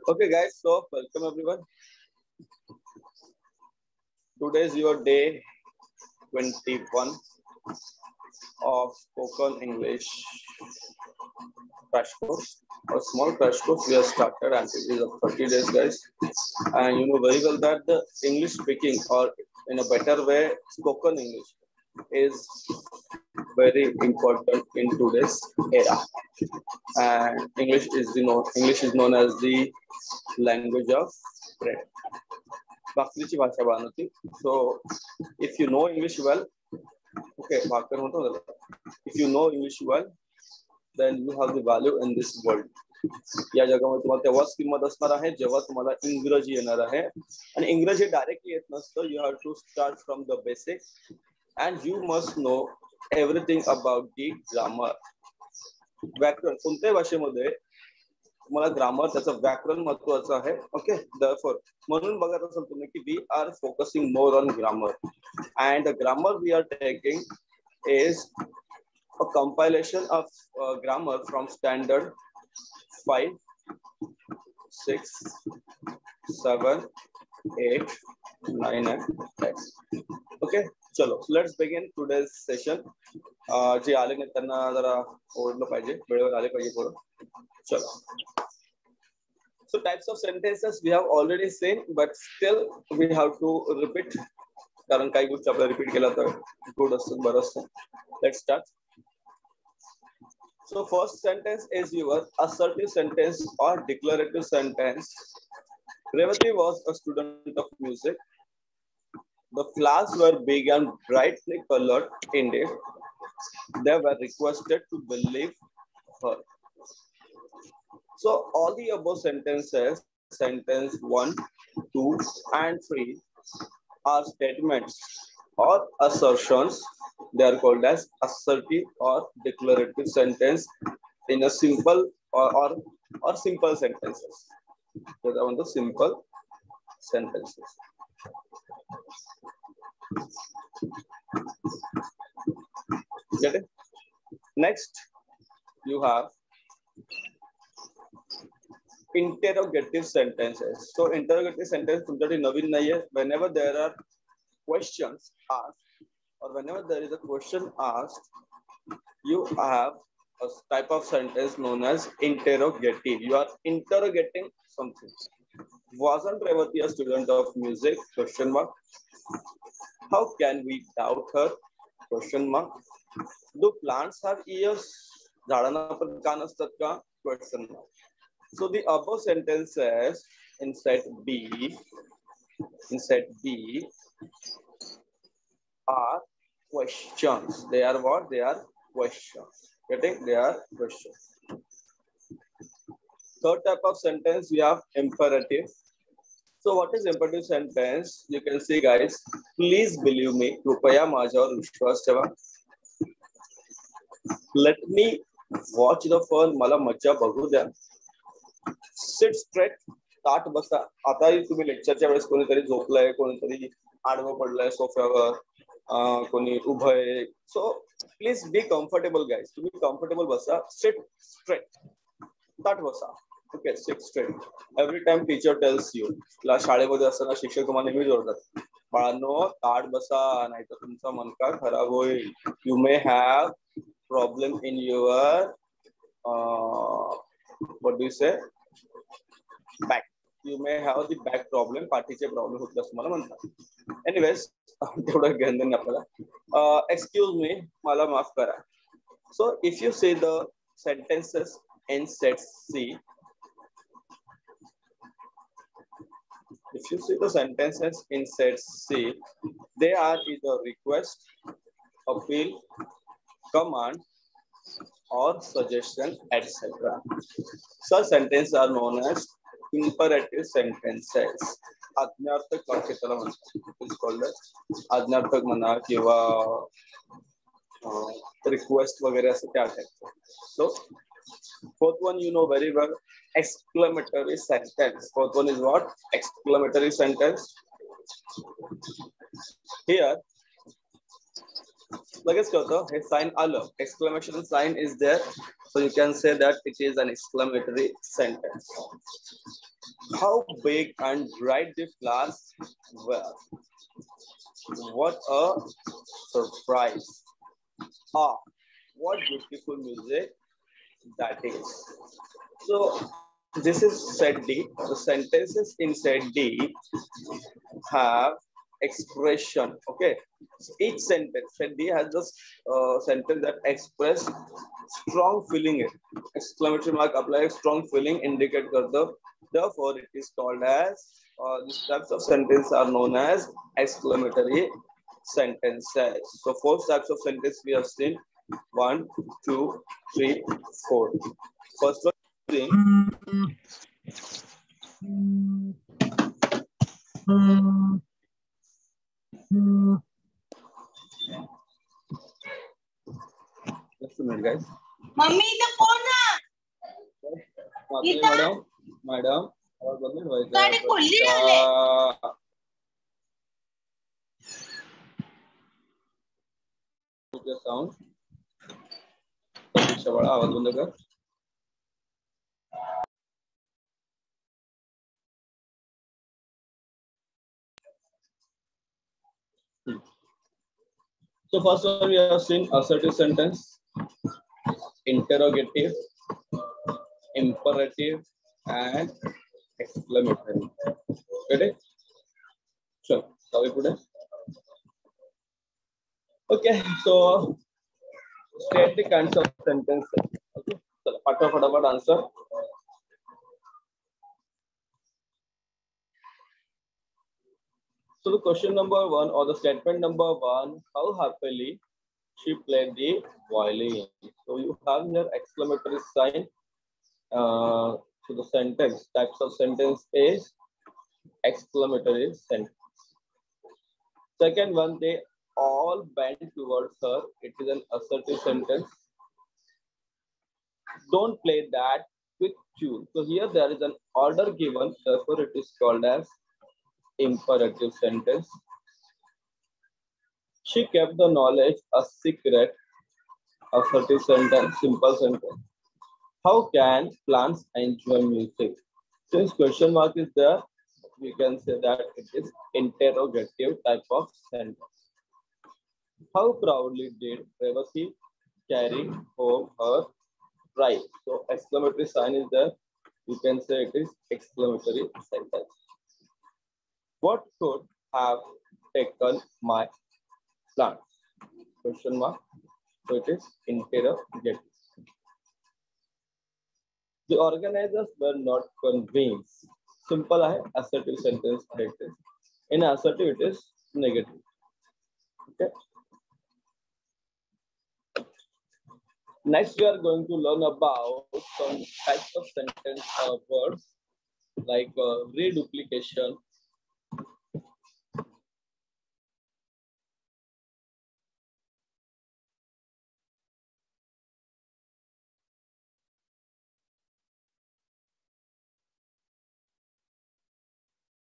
Okay, guys. So welcome everyone. Today is your day 21 of spoken English crash course. A small crash course we have started, and it is of 30 days, guys. And you know very well that the English speaking, or in a better way, spoken English, is very important in today's era. And English is known as the language of bread. बाकीची भाषा बनवती. So if you know English well, okay, if you know English well, then you have the value in this world. या जगामध्ये तुम्हाला तेव्हाच किंमत असणार आहे जेव्हा तुम्हाला इंग्रजी येणार आहे. आणि इंग्रजी डायरेक्टली येत नसतं. You have to start from the basic and you must know everything about the grammar. व्याकरण कोणत्याही भाषेमध्ये तुम्हाला ग्रामर त्याचं व्याकरण महत्त्वाचं आहे. ओके, therefore म्हणून बघत असाल तुम्ही की we are focusing more on grammar, and the grammar we are taking is a compilation of grammar from standard 5, 6, 7, 8, 9 and 10. Okay, चलो let's begin today's session. जे आले नाही त्यांना जरा ओळखलं पाहिजे, वेळेवर आले पाहिजे थोडं. चलो. So types of sentences we have already seen, but still we have to repeat. कारण काही गोष्टी आपल्याला रिपीट केला तर गुड असतं, बरं असतं. Let's start. So first sentence is your assertive sentence or declarative sentence. Revati was a student of music. The flowers were big and brightly colored. Indeed, they were requested to believe her. So all the above sentences, sentence 1, 2, and 3, are statements or assertions. They are called as assertive or declarative sentence in a simple or simple sentences. Those are the simple sentences. Get it? Next, you have interrogative sentences. So interrogative sentence तुमच्यासाठी नवीन नाहीये. Whenever there are questions asked, or whenever there is a question asked, you have a type of sentence known as interrogative. You are interrogating something. Wasn't Revati a student of music? Question mark. How can we doubt her? Question mark. Do plants have ears? झाडांना पण कान असतात का? Question mark. So the above sentences in set B are questions. They are what? They are questions. Getting? They are questions. Third type of sentence, we have imperative. So what is imperative sentence? You can see, guys. Please believe me. कृपया माझ्यावर विश्वास ठेवा. Let me watch the fun. मला मज्जा बघू द्या. Sit straight. ताट बसा. आताही तुम्ही लेक्चरच्या वेळेस कोणीतरी झोपलंय, कोणीतरी आडवं पडलंय सोफ्यावर, कोणी उभं आहे. So please be comfortable guys. तुम्ही कम्फर्टेबल बसा. Seat straight. ताट बसा. Okay, seat straight. Every time teacher tells you. शाळेमध्ये असताना शिक्षक तुम्हाला नेहमी जोडतात, बाळांनो ताट बसा, नाहीतर तुमचा मनका खराब होईल. You may have problem in your what do you say? Back. You may have the back problem. पाठीचे प्रॉब्लेम होतील असं मला म्हणतात. Anyways, तेवढं घेऊन देईन आपल्याला. Excuse me, मला माफ करा. So if you say the sentences in set C, if you see the sentences in set C, they are either request, appeal, command, or suggestion, etc. Such sentences are known as imperative sentences. आज्ञार्थक वाक्य त्याला म्हणतात. It's called as आज्ञार्थक म्हणा किंवा request वगैरे असं त्या टाईपचं. So fourth one you know very well, exclamatory sentence. Fourth one is what? Exclamatory sentence. Here लगेच कळतं हे साइन आलं, exclamation sign is there, so you can say that it is an exclamatory sentence. How big and bright the flowers were. What a surprise. Ah, what beautiful music that is. So this is set D. The sentences in set D have expression. Okay, so each sentence set D has this sentence that express strong feeling. Exclamation mark apply strong feeling indicate karta. Therefore, it is called as these types of sentences are known as exclamatory sentences. So 4 types of sentence we have seen. 1, 2, 3, 4. First one being just a minute, guys. Mummy इथं कोण ना? Madam आवाज बंद व्हायचा. गाडी खोलली झाले. Sound प्रतीक्षा बाळा आवाज बंद कर. So first one we have seen assertive sentence, interrogative, imperative, and exclamatory. Ready? Sure. Sorry, put it. Okay. So state the kinds of sentences. Okay. So fatafat answer. So the question number 1 or the statement number 1, how happily she played the violin. So you have here exclamatory sign. So the sentence, types of sentence is exclamatory sentence. Second one, they all bend towards her. It is an assertive sentence. Don't play that quick tune. So here there is an order given, therefore it is called as imperative sentence. She kept the knowledge a secret. Assertive sentence, simple sentence. How can plants enjoy music? Since question mark is there, we can say that it is interrogative type of sentence. How proudly did Revati carry home her prize? So exclamatory sign is there. You can say it is exclamatory sentence. What could have taken my plants? Question mark. So it is interrogative. The organizers were not convinced. Simple है, assertive sentence है. In assertive it is negative. Okay. Next we are going to learn about some types of sentence words like reduplication,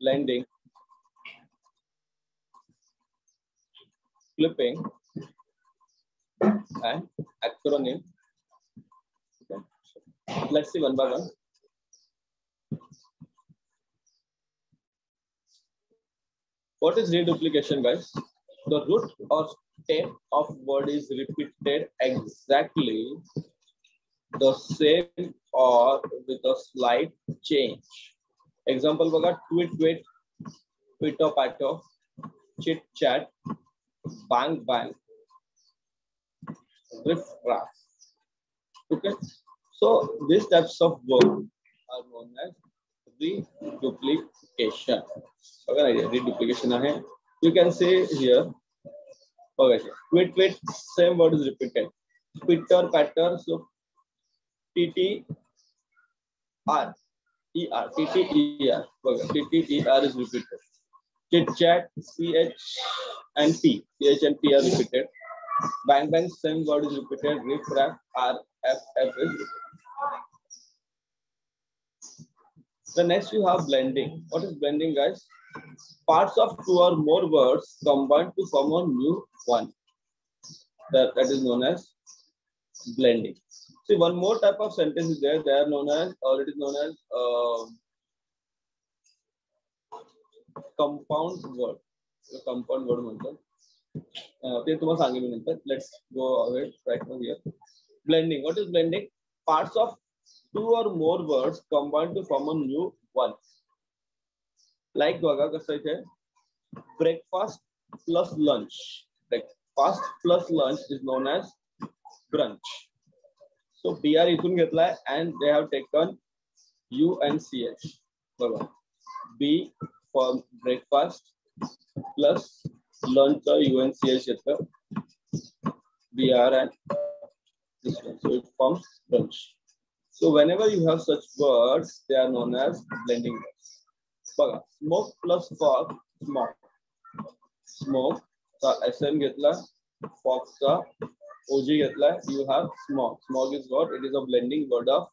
blending, flipping, and acronym. Okay. Let's see one by one. What is reduplication, guys? The root or stem of word is repeated exactly the same or with a slight change. Example बघा, tweet tweet, pito pato, chit chat, bang bang, riff raff. Okay, so these types of words are known as reduplication. Okay, reduplication है. You can say here. Okay, tweet tweet, same word is repeated. Pitter patter, so TT R. ER, TTER. Okay, TTER is repeated. Chit chat, CH and P. CH and P are repeated. Bang bang, same word is repeated. Riff raff, RFF is repeated. The next you have blending. What is blending, guys? Parts of two or more words combined to form a new one. That is known as blending. See, one more type of sentence is there. They are known as, or it is known as compound word. Compound word म्हणतात. ते तुम्हाला सांगेन मी नंतर. Let's go ahead right now here. Blending. What is blending? Parts of two or more words combined to form a new one. Like बघा कसं इथे breakfast plus lunch. Breakfast plus lunch is known as brunch. So BR इथून घेतलाय and they have taken U and CH. बघा B for breakfast plus lunch or U and CH घेतलं BR and this one. So it forms brunch. So whenever you have such words, they are known as blending words. बघा smoke plus fog, smoke. Smoke चा SM घेतला, fog चा OG घेतला, you have smog. Smog is what? It is a blending word of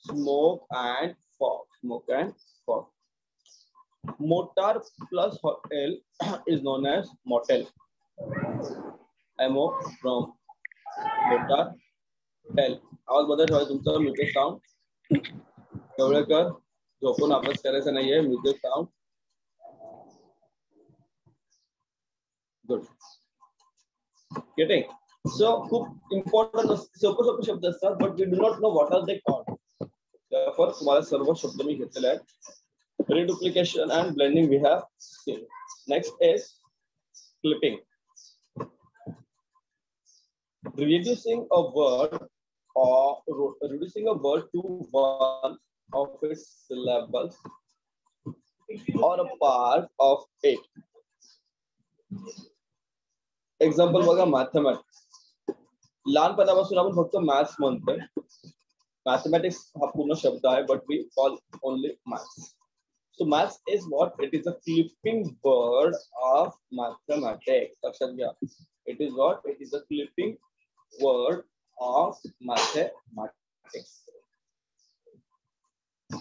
smoke and fog. Smoke and fog. Motor plus hotel is known as motel. MO from motor tel. आवाज बदल ठेवा तुमचा. Music sound गवळेकर झोपून अभ्यास करायचा नाहीये. Music sound good. Getting. So खूप important सोपे सोपे शब्द असतात but we do not know what are they called. therefore तुम्हाला सर्व शब्द मी घेतलेले आहेत. reduplication and blending we have seen. Next is clipping. Reducing a word or reducing a word to one of its syllables or a part of it. Example बघा mathematics. लहानपणापासून आपण फक्त maths म्हणतोय. Mathematics हा पूर्ण शब्द आहे but we call only maths. So maths is what? It is a clipping word of mathematics. लक्षात घ्या. It is what? It is a clipping word of mathematics.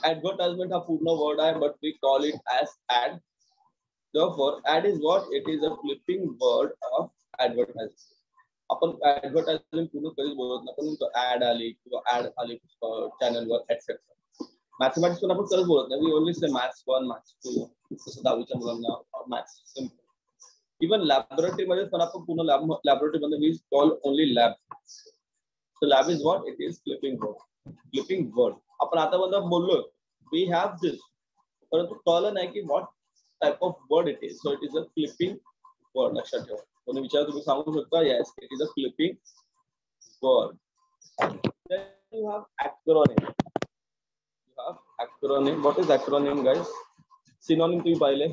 Advertisement हा पूर्ण word आहे but we call it as ad. Therefore ad is what? It is a clipping word of advertisement. आपण advertisement पूर्ण कधीच बोलत नाही. आपण ad आली किंवा ad आली channel वर etc. Mathematics पण आपण कधीच बोलत नाही. We only say maths 1, maths 2. जसं 10वीच्या मुलांना maths simple. Even laboratory मध्ये पण आपण पूर्ण laboratory मध्ये we call only lab. So lab is what? It is clipping word. Clipping word. आपण आता बघा बोललो we have this. परंतु कळलं नाही की what type of word it is. So it is a clipping word. लक्षात ठेवा. कोणी विचार तुम्ही सांगू शकता? Yes, it is a clipping word. Then you have acronym. Acronym. What is acronym, guys? Synonym to paile.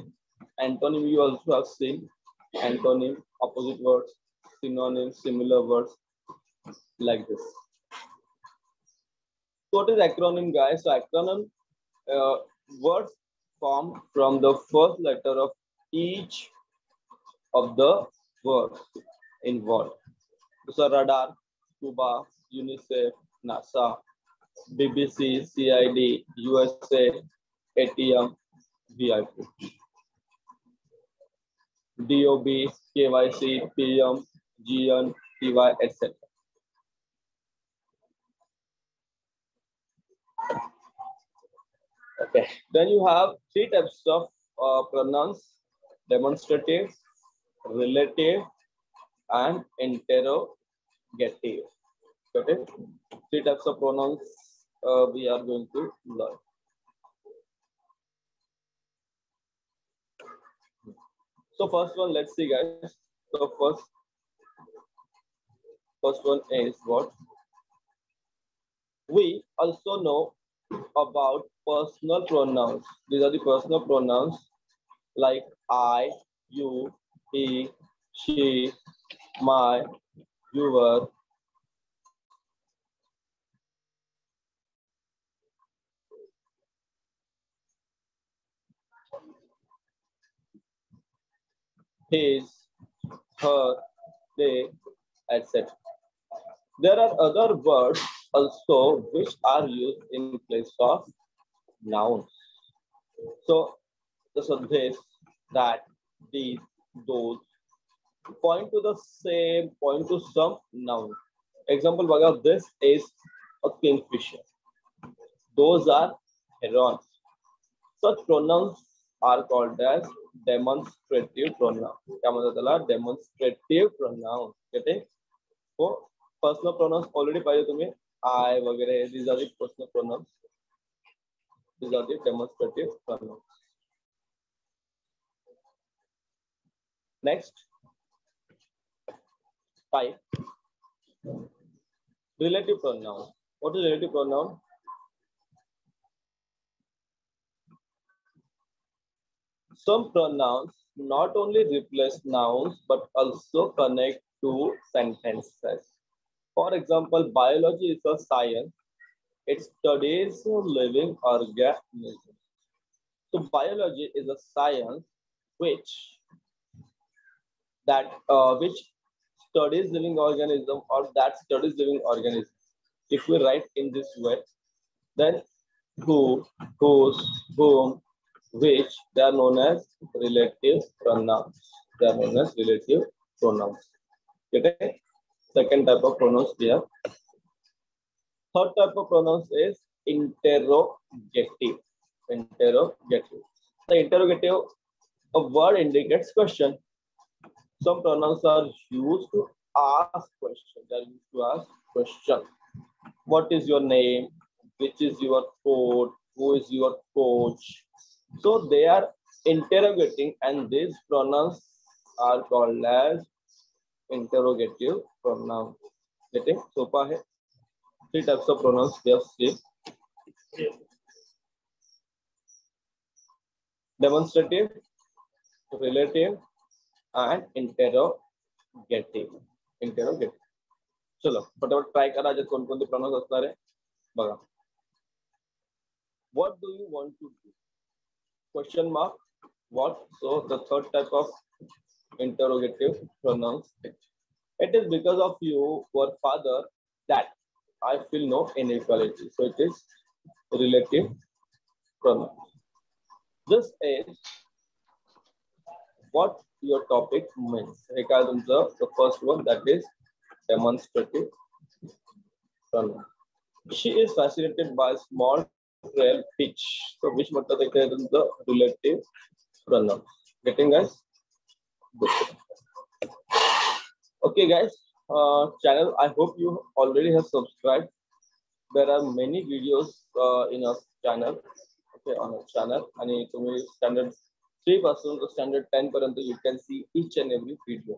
Antonym you also have seen. Antonym, opposite words, synonym, similar words, like this. So what is acronym, guys? So acronym words formed from the first letter of each of the words involved. So radar, Cuba, UNICEF, NASA, BBC, CID, USA, ATM, VIP, DOB, KYC, PM, GN, TY, etc. Okay, then you have three types of pronouns: demonstrative, relative, and interrogative. Okay, three types of pronouns we are going to learn. So first one, let's see, guys. So first one is what? We also know about personal pronouns. These are the personal pronouns like I, you, he, she, my, your. His, her, they, etc. There are other words also which are used in place of nouns. So this, that, these, those, point to the same, point to some noun. Example बघा, this is a kingfisher. Those are herons. Such pronouns are called as demonstrative pronouns. क्या म्हणतात त्याला? Demonstrative pronouns. Getting? So personal pronouns already पाहिजे तुम्ही. I वगैरे. These are the personal pronouns. These are the demonstrative pronouns. Next type, relative pronoun. What is relative pronoun? Some pronouns not only replace nouns but also connect to sentences. For example, biology is a science. It studies living organisms. So biology is a science which studies living organism, or that studies living organism. If we write in this way, then who, whose, whom, which, they are known as relative pronouns. They are known as relative pronouns. Okay. Second type of pronouns here. Third type of pronouns is interrogative. Interrogative. The interrogative, a word indicates question. Some pronouns are used to ask questions. They are used to ask questions. What is your name? Which is your code? Who is your coach? So they are interrogating, and these pronouns are called as interrogative pronouns. Getting? So far, three types of pronouns we have seen. Demonstrative, relative, and interrogative. Interrogative. चलो फटाफट try करा आज कोणकोणते pronounce असणार आहे बघा. What do you want to do? Question mark. What? So the third type of interrogative pronouns. It is because of you, your father, that I feel no inequality. So it is relative pronoun. This is what your topic means. The first one, that is demonstrative pronoun. She is fascinated by small trail pitch. So which matter the relative pronoun. Getting guys? Good. Okay guys, channel, I hope you already have subscribed. There are many videos in our channel. Okay, on our channel, and standard 3 पासून to standard 10 पर्यंत you can see each and every video.